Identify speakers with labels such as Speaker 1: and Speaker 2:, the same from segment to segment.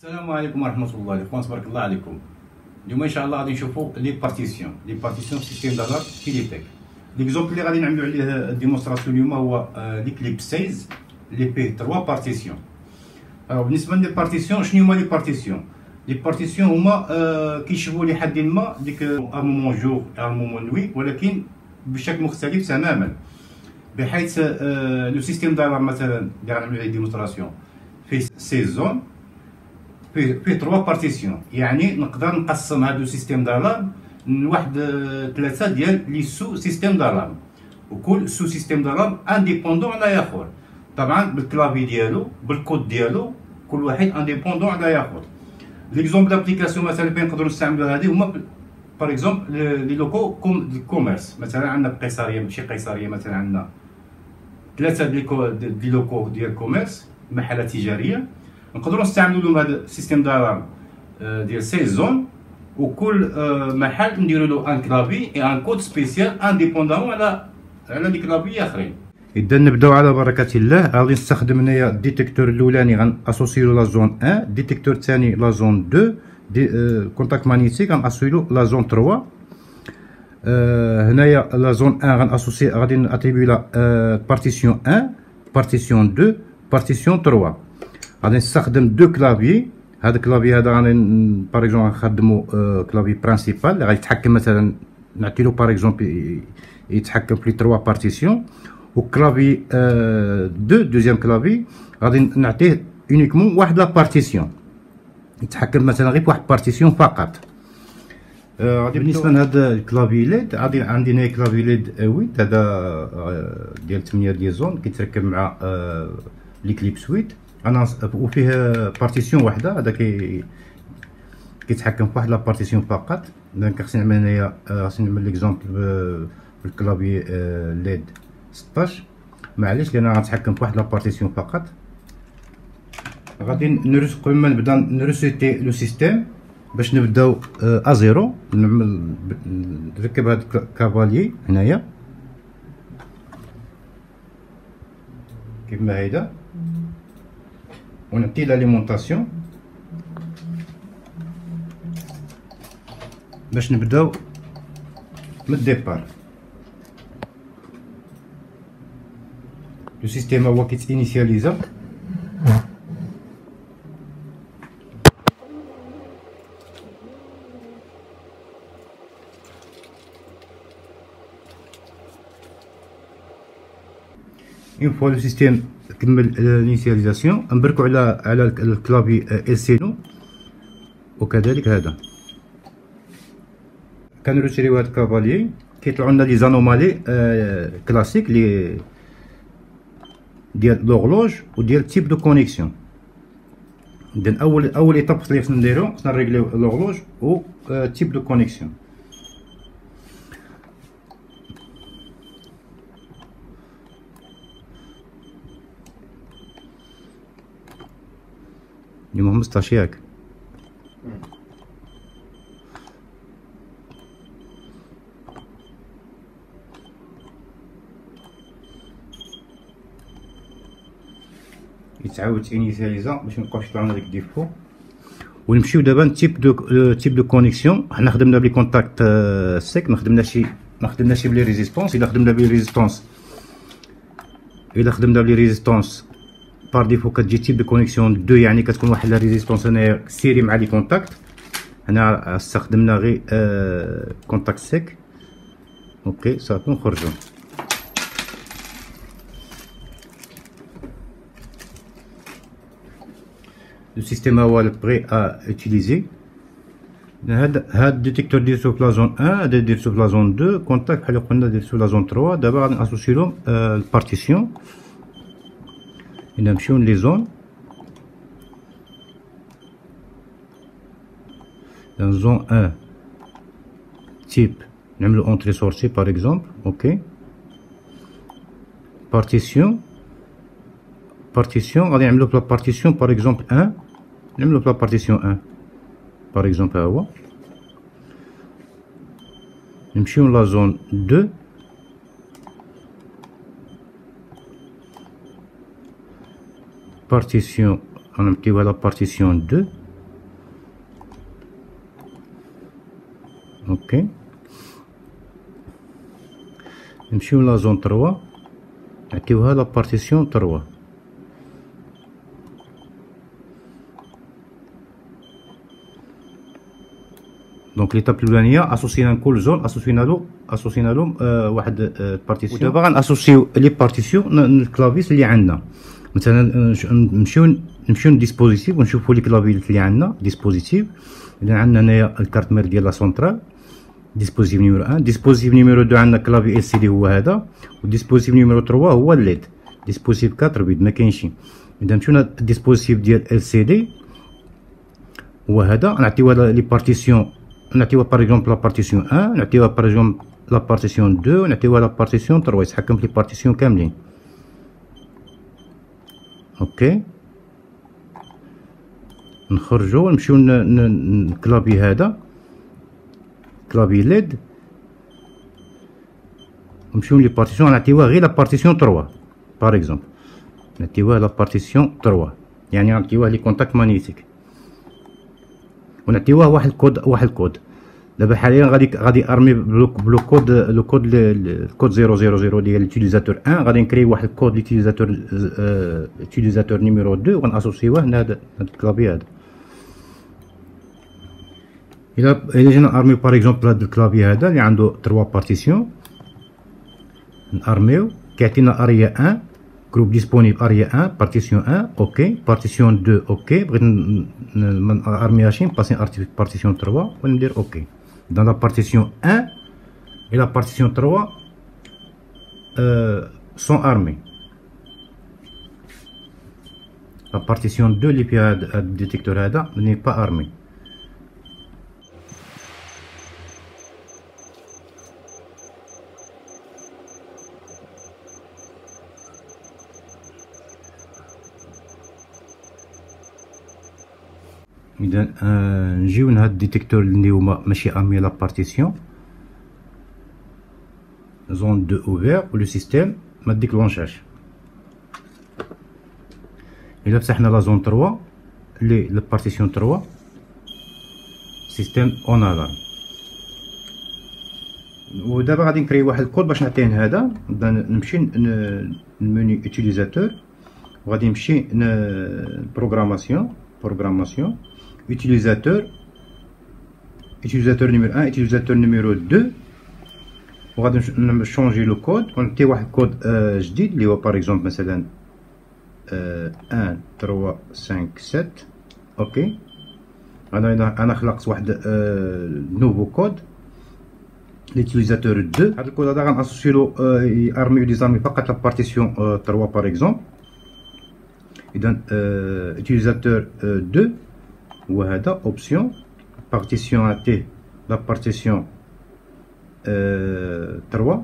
Speaker 1: السلام عليكم ورحمة الله الاخوان، تبارك الله عليكم. اليوم ان شاء الله غادي نشوفوا لي بارتيسيون في سيستيم دالار كيليتك. ليكزومبل اللي غادي نعملوا عليه الديمونستراسيون اليوم هو ليكليب 16 اللي فيه 3 بارتيسيون. بالنسبه لي بارتيسيون، شنو هما لي بارتيسيون؟ لي بارتيسيون هما كيشبهوا لحد ما ديك مومون جور مومون نوي، ولكن بشكل مختلف تماما، بحيث لو سيستيم دالار مثلا اللي غنعملوا عليه ديمونستراسيون فيه 16 زون، فيه 3 بارتيسيون. يعني نقدر نقسم هادو سيستيم دالار لواحد 3 ديال لي سو سيستيم دالار، وكل سو سيستيم دالار انديبوندون على اخر، طبعا بالكلافي ديالو بالكود ديالو، كل واحد انديبوندون على اخر. ليكزومبل دابليكاسيون مثلا فين نقدروا نستعملوا هذه هما باغ اكزومبل لي لوكو كوميرس. مثلا عندنا بقيصريه، ماشي قيصريه، مثلا عندنا 3 دي لوكو ديال كوميرس، محلات تجاريه، نقدروا نستعملوا لهم هذا السيستيم دالار ديال 16 زون، وكل محل نديروا له ان كلافي اي ان كود سبيسيال انديبوندون على لي كلافي اخرين. اذا نبداو على بركه الله. غادي نستخدم هنايا الديتيكتور الاولاني غناسوسيو لا زون 1، الديتيكتور الثاني لا زون 2، كونتاكت مانيتيك غناسوسيو لا زون 3. هنايا لا زون 1 غناسوسي، غادي ناتريبيو لا بارتيسيون 1، بارتيسيون 2، بارتيسيون 3. غادي نستخدم 2 كلافي. هذا الكلافي هذا غادي باغ اكزومبل غنخدمو كلافي برانسيبال اللي غادي يتحكم، مثلا نعطيلو باغ اكزومبل يتحكم في 3 بارتيسيون، وكلافي دوزيام كلافي غادي نعطيه اونيكمون واحد لا بارتيسيون، يتحكم مثلا غير بواحد بارتيسيون فقط. غادي بالنسبه لهذا الكلافي ليد، غادي عندي هنا كلافي ليد 8، هذا ديال 8 ديال زون كيتركب مع ليكليب سويت. انا وفيه بارتيسيون واحده، هذا كيتحكم في واحد لا بارتيسيون فقط. دونك خصني نعمل هنايا، خصني نعمل ليكزومبل بالكلافي ليد 16، معليش لان غنتحكم في واحد لا بارتيسيون فقط. غادي نرس قبل ما نبدا نريسيتي لو سيستيم باش نبداو ازيرو. نركب هاد كافاليي هنايا كيما هيدا، ونعطي لاليمونطاسيون باش نبداو من الديبار. لو سيستيم هو كيتينيسياليزا. اون فوا لو سيستيم كمل الانيسياليزاسيون، نبركو على الكلافي السينو، وكذلك هذا كنروتيريو هاد الكافاليي. كيطلعوا لنا لي زانومالي كلاسيك لي ديال لوغلوج وديال تيب دو كونيكسيون. اذا اول ايطاب اللي خصنا نديرو، خصنا نريغليو لوغلوج و تيب دو كونيكسيون. اليوم 15 ياك. يتعاود انيسياليزا باش ميبقاوش يطلعولنا ديك ديفو. ونمشيو دابا تيب دو كونيكسيون. حنا خدمنا بلي كونتاكت سيك، ما خدمناش بلي ريزيستونس. الا خدمنا بلي ريزيستونس بار ديفو كتجي تيب دو كونيكسيون 2، يعني كتكون واحد لا ريزيستونس هنايا سيري مع لي كونتاكت. هنا استخدمنا غير كونتاكت سيك. اوكي صافي نخرجو. لو سيستيم هو بري ا اوتيليزي. هاد الديتيكتور ديرتو في لا زون 1، هذا ديرتو في لا زون 2، كونتاكت بحال قلنا ديرتو في لا زون 3. دابا غادي ناسوسيلهم البارتيسيون. هنا نمشيو لي زون. زون 1 تيب نعملو اونتري سورتي باغ اكزومبل. اوكي بارتيسيون غادي نعملو في لا بارتيسيون باغ اكزومبل 1، نعملو في لا بارتيسيون 1 باغ اكزومبل. ها هو نمشيو لا زون 2، بارتيسيون غنمتيوها لا بارتيسيون 2. اوكي. نمشيو لا زون 3 نعطيوها لا بارتيسيون 3. دونك ليطاب الاولانيه اسوسينا كل زون اسوسينا لهم واحد بارتيسيون. ودابا غناسوسيو لي بارتيسيون الكلافيس اللي عندنا. مثلا نمشيو للديسبوزيتيف ونشوفوا لي كلافيس اللي عندنا. ديسبوزيتيف اذا عندنا هنايا الكارت مير ديال لا سونترال. ديسبوزيتيف نيميرو 1. ديسبوزيتيف نيميرو 2 عندنا كلافي ال سي دي هو هذا. وديسبوزيتيف نيميرو 3 هو الليد. ديسبوزيتيف 4 بيد ما كاينش. اذا مشينا الديسبوزيتيف ديال ال سي دي هو هذا. نعطيوها لي بارتيسيون. نعطيوها باغ اكزومبل لا بارتيسيون 1. نعطيوها باغ اكزومبل لا بارتيسيون 2. ونعطيوها لا بارتيسيون 3. يتحكم في لي بارتيسيون كاملين. اوكي. نخرجو ونمشيو الكلافي هذا كلافي ليد. نمشيو لي بارتيسيون نعطيوها غير لا بارتيسيون 3 باغ اكزومبل. نعطيوها لا بارتيسيون 3 يعني نعطيوها لي كونتاكت مانيتيك. ونعطيوها واحد الكود. دابا حاليا غادي ارمي بلو كود لو كود الكود 000 ديال ليوتيليزاتور 1. غادي نكري واحد الكود ليوتيليزاتور نيميرو 2 وغناسوسيوه لهاد الكلافي هذا. الا جينا ارميو باغ اكزومبل هاد الكلافي هذا اللي عنده 3 بارتيسيون. نارميو كيعطينا اريا 1 جروب ديسپونيبل اريا 1 بارتيسيون 1 اوكي. بارتيسيون 2 اوكي. بغيت ارميها نباسي بارتيسيون 3 وندير اوكي. dans la partition 1 et la partition 3 sont armées. La partition 2 اللي فيها هاد الديتيكتور هذا n'est pas armé. اذا نجيو لهاد الديتيكتور اللي هما ماشي ارمي لا بارتيسيون زون 2 اوفير ولو سيستيم ما ديكلونشاش. الا فتحنا لا زون 3 اللي لا بارتيسيون 3 سيستيم اون الارم. ودابا غادي نكري واحد الكود باش نعطيه هذا. نمشي للمنيو اوتيليزاتور وغادي نمشي بروغراماسيون utilisateur numéro 1 utilisateur numéro 2 وغادي نشونجي لو كود ونعطي واحد كود جديد اللي هو باغ اكزومبل مثلا 1 3 5 7 اوكي. انا خلقت واحد نوفو كود ليوتيليزاتور 2. هذا الكود هذا غناسوسيلو ارمي وديزارمي فقط لا بارتيسيون 3 باغ اكزومبل. اذا utilisateur 2 وهذا اوبسيون بارتيسيون تي لا بارتيسيون 3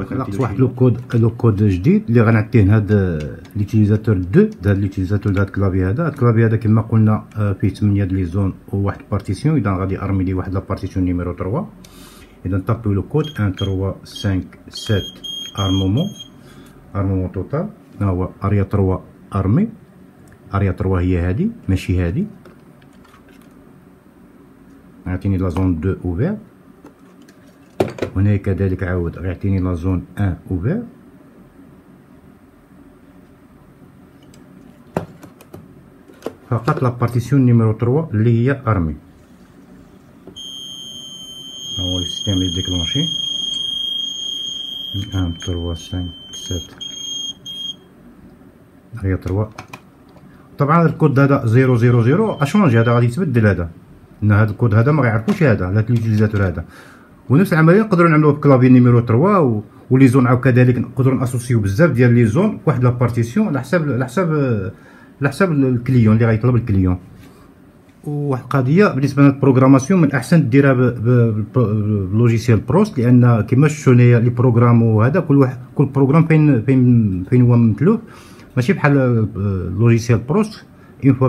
Speaker 1: خلقت واحد لو كود جديد اللي غنعطيه لهذا ليوتيليزاتور 2 هذا ليوتيليزاتور هذا الكلافي هذا. الكلافي هذا كما قلنا فيه 8 ديال لي زون وواحد بارتيسيون. اذا غادي ارمي لي واحد لا بارتيسيون نيميرو 3. اذا نطابيو لو كود 1 3 5 7 ارمومون توتال. ها هو اريا 3 ارمي. اريا 3 هي هادي ماشي هادي. يعطيني لا زون 2 اوفير. وهنا كذلك عاود غيعطيني لا زون 1 اوفير. فقط لا بارتيسيون نيميرو 3 اللي هي ارمي. هو السيستيم اللي ديكلونشي 1 3 5 7 هي 3. طبعا الكود هذا 000 اشونجي هذا غادي يتبدل. هذا ان هذا الكود هذا ما غيعرفوش هذا لا اليوتيليزاتور هذا. ونفس العمليه نقدروا نعملوها بكلافي نيميرو 3 ولي زون عاود كذلك نقدروا ناسوسيو بزاف ديال لي زون فواحد لا بارتيسيون على حساب الكليون اللي غيطلب الكليون. وواحد القضيه بالنسبه للبروغراماسيون من الاحسن ديرها بلوجيسيال بروست لان كما شفتوا هنايا لي بروغرام وهذا كل بروغرام فين هو متلوف ماشي بحال لوجيسيال بروست. اون فوا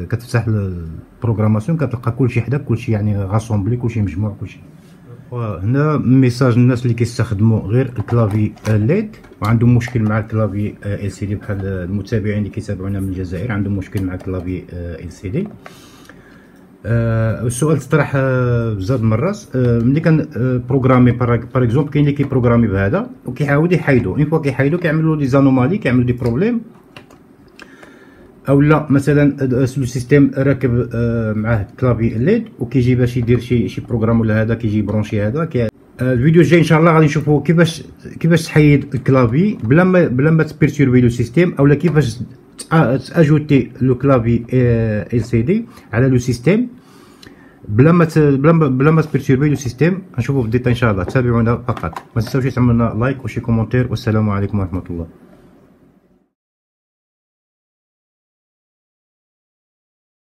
Speaker 1: كتفتح البروغراماسيون كتلقى كلشي حدا كلشي يعني غاسومبلي كلشي مجموع كلشي. وهنا ميساج الناس اللي كيستخدموا غير الكلافي ليد وعندهم مشكل مع الكلافي ال سي دي، بحال المتابعين اللي كيتابعونا من الجزائر عندهم مشكل مع الكلافي ال سي دي. السؤال تطرح بزاف مرات ملي كان بروغرامي باغ اكزومبل، كاين اللي كيبروغرامي بهذا وكيحاول يحيدو، اون فوا كيحيدو كيعملوا لي زانومالي، كيعملوا دي بروبليم، او لا مثلا لو سيستيم راكب معاه كلافي ليد وكيجي باش يدير شي بروغرام ولا هذا كيجي برونشي هذا. الفيديو الجاي ان شاء الله غادي نشوفوا كيفاش تحيد الكلافي بلا ما تبيرتوربي لو سيستيم، اولا كيفاش تاجوتي لو كلافي ال سي دي على لو سيستيم بلا ما تبيرتوربي لو سيستيم. غنشوفوا في الديتاي ان شاء الله. تابعونا فقط، ما تنساوش تعملوا لنا لايك وشي كومونتير، والسلام عليكم ورحمه الله.